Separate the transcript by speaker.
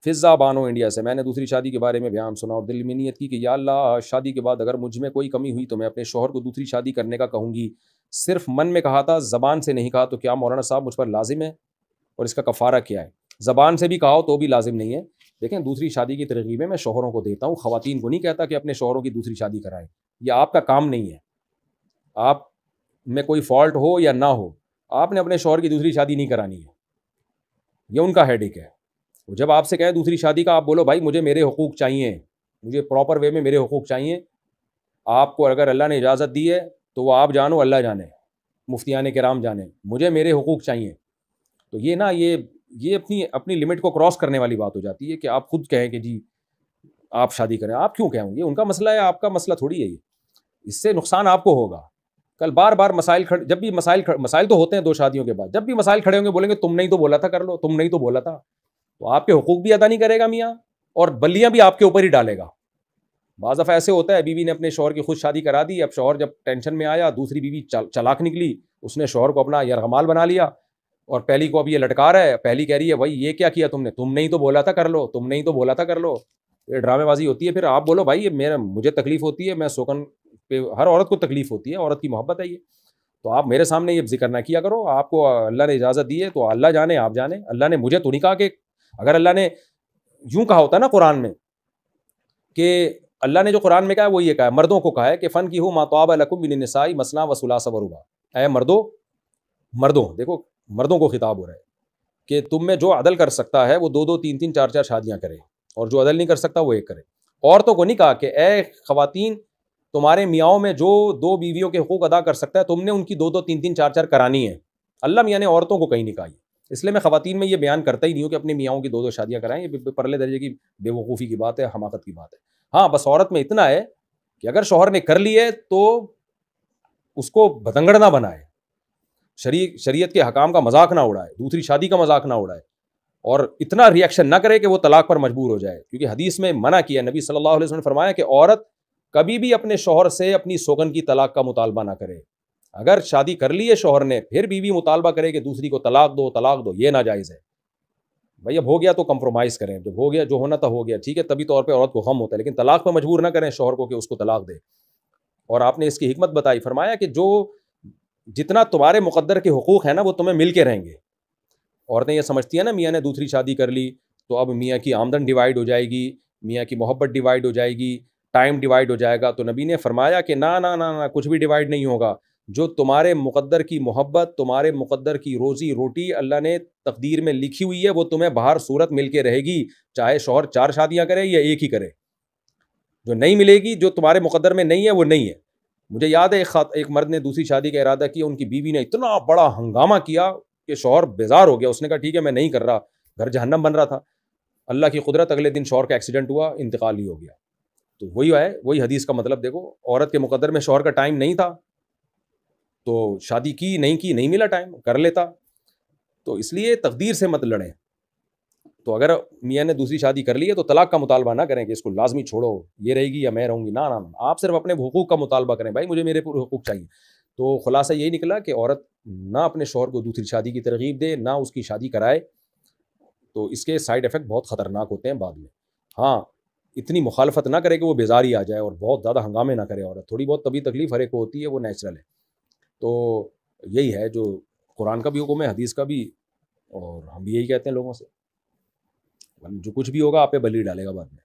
Speaker 1: فضا بانو انڈیا سے، میں نے دوسری شادی کے بارے میں بیان سنا اور دل میں نیت کی کہ یا اللہ شادی کے بعد اگر مجھ میں کوئی کمی ہوئی تو میں اپنے شوہر کو دوسری شادی کرنے کا کہوں گی. صرف من میں کہا تھا، زبان سے نہیں کہا، تو کیا مولانا صاحب مجھ پر لازم ہے اور اس کا کفارہ کیا ہے؟ زبان سے بھی کہا ہو تو بھی لازم نہیں ہے. دیکھیں دوسری شادی کی ترغیبیں میں شوہروں کو دیتا ہوں، خواتین کو نہیں کہتا کہ اپنے شوہروں کی دوسری شادی کرائیں. یہ آپ کا کام نہیں ہے. آپ میں کوئی فالٹ ہو یا نہ ہو، آپ نے اپنے شوہر کی دوسری شادی نہیں کرانی ہے، یہ ان کا ہیڈیک ہے. جب آپ سے کہیں دوسری شادی کا، آپ بولو بھائی مجھے میرے حقوق چاہیے، مجھے پراپر وے میں میرے حقوق چاہیے. آپ کو اگر اللہ نے اجازت دی ہے تو وہ آپ جانو، اللہ جانے، مفتیان کرام جانے، مجھے میرے حقوق چاہیے. تو یہ نا یہ اپنی لمٹ کو کراس کرنے والی بات ہو جاتی ہے کہ آپ خود کہیں کہ جی آپ شادی کریں. آپ کیوں کہیں؟ یہ ان کا مسئلہ ہے، آپ کا مسئلہ تھوڑی ہے. یہ اس سے نقصان آپ کو ہوگا. کل بار بار جب بھی مسائل تو ہوتے ہیں دو شادیوں کے بعد، جب بھی مسائل کھڑے ہوں گے بولیں گے تم نہیں تو بولا تھا کر لو، تم نہیں تو بولا تھا. تو آپ کے حقوق بھی ادا نہیں کرے گا میاں، اور بلیاں بھی آپ کے اوپر ہی ڈالے گا. بعض دفعہ ایسے ہوتا ہے بیوی نے اپنے شوہر کی خود شادی کرا دی، اب شوہر جب ٹینشن میں آیا، دوسری بیوی چلاک نکلی، اس نے شوہر کو اپنا یرغمال بنا لیا اور پہلی کو اب یہ لٹکا رہا ہے. پہلی کہہ رہی ہے بھائی یہ کیا تم نے، تم نہیں تو بولا تھا کر لو، تم نہیں تو بولا تھا کر لو. یہ ڈرامے بازی ہوتی ہے. پھر آپ بولو بھائی یہ مجھے تکلیف ہوتی ہے، میں سوکن پہ ہر عورت کو تکلیف ہوتی ہے، عورت کی محبت ہے یہ. تو آپ میرے سامنے یہ ذکر نہ کیا کرو. آپ کو اللہ نے اجازت دی ہے تو اللہ جانے، آپ جانے. اللہ نے مجھے تو نہیں کہا کہ، اگر اللہ نے یوں کہا ہوتا نا قرآن میں، کہ اللہ نے جو قرآن میں کہا ہے وہ یہ کہا ہے، مردوں کو کہا ہے کہ فن کی ہو ما طاب لکم من النساء مثنی و ثلاث و رباع. اے مردوں دیکھو مردوں کو خطاب ہو رہا ہے کہ تم میں جو عدل کر سکتا ہے وہ دو دو تین تین چار چار شادیاں کرے، اور جو عدل نہیں کر سکتا وہ ایک کرے. عورتوں کو نہیں کہا کہ اے خواتین تمہارے میاں میں جو دو بیویوں کے حقوق ادا کر سکتا ہے تم نے ان کی دو دو تین تین چار چار کرانی ہے. اللہ میاں نے عورتوں کو کہیں نہیں کہا. اس لیے میں خواتین میں یہ بیان کرتا ہی نہیں ہوں کہ اپنے میاں کی دو دو شادیاں کرائیں. یہ پرلے درجے کی بے وقوفی کی بات ہے، حماقت کی بات ہے. ہاں بس عورت میں اتنا ہے کہ اگر شوہر نے کر لی ہے تو اس کو بتنگڑ نہ بنائے، شریعت کے حکام کا مذاق نہ اڑائے، دوسری شادی کا مذاق نہ اڑائے، اور اتنا ریئیکشن نہ کرے کہ وہ طلاق پر مجبور ہو جائے. کیونکہ حدیث میں منع کیا، نبی صلی اللہ علیہ وسلم نے فرمایا کہ عورت کبھی بھی اپنے شوہر سے اپنی سوگن کی طلاق کا مطالبہ نہ کرے. اگر شادی کر لی ہے شوہر نے پھر بیوی مطالبہ کرے کہ دوسری کو طلاق دو، یہ ناجائز ہے. بھائی اب ہو گیا تو کمپرومائز کریں، جب ہو گیا جو ہونا تھا ہو گیا، ٹھیک ہے، طبی طور پہ عورت کو غم ہوتا ہے، لیکن طلاق پہ مجبور نہ کریں شوہر کو کہ اس کو طلاق دے. اور آپ نے اس کی حکمت بتائی، فرمایا کہ جتنا تمہارے مقدر کے حقوق ہیں نا وہ تمہیں مل کے رہیں گے. عورتیں یہ سمجھتی ہیں نا میاں نے دوسری شادی کر لی تو اب میاں کی آمدن ڈیوائڈ ہو جائے گی، میاں کی محبت ڈیوائڈ ہو جائے گی، ٹائم ڈیوائڈ ہو جائے گا. تو نبی نے فرمایا کہ نہ نہ نہ، کچھ بھی ڈیوائڈ نہیں ہوگا. جو تمہارے مقدر کی محبت، تمہارے مقدر کی روزی روٹی اللہ نے تقدیر میں لکھی ہوئی ہے وہ تمہیں باہر صورت مل کے رہے گی، چاہے شوہر 4 شادیاں کرے یا ایک ہی کرے. جو نہیں ملے گی، جو تمہارے مقدر میں نہیں ہے وہ نہیں ہے. مجھے یاد ہے ایک مرد نے دوسری شادی کا ارادہ کیا، ان کی بیوی نے اتنا بڑا ہنگامہ کیا کہ شوہر بیزار ہو گیا. اس نے کہا ٹھیک ہے میں نہیں کر رہا، گھر جہنم بن رہا تھا. اللہ کی قدرت، اگلے دن شوہر کا ایکسیڈنٹ ہوا، انتقال ہی ہو گیا. تو وہی حدیث کا مطلب دیکھو، عورت کے مقدر میں شوہر کا ٹائم نہیں تھا تو شادی کی نہیں ملا ٹائم، کر لیتا. تو اس لیے تقدیر سے مت لڑیں. تو اگر میاں نے دوسری شادی کر لی ہے تو طلاق کا مطالبہ نہ کریں کہ اس کو لازمی چھوڑو، یہ رہے گی یا میں رہوں گی. نہ، آپ صرف اپنے حقوق کا مطالبہ کریں، بھائی مجھے میرے پورے حقوق چاہیے. تو خلاصہ یہی نکلا کہ عورت نہ اپنے شوہر کو دوسری شادی کی ترغیب دے، نہ اس کی شادی کرائے. تو اس کے سائیڈ ایفیکٹ بہت خطرناک ہوتے ہیں بعد میں. ہاں اتنی مخالفت نہ کرے کہ وہ بیزاری آ جائے، اور بہت زیادہ ہنگامے نہ کرے. عورت تھوڑی بہت طبی تکلیف ہر ایک کو ہوتی ہے، وہ نیچرل ہے. تو یہی ہے جو قرآن کا بھی حکم ہے، حدیث کا بھی، اور ہم بھی یہی کہتے ہیں لوگوں سے. جو کچھ بھی ہوگا آپ پہ بلی ڈالے گا بعد میں.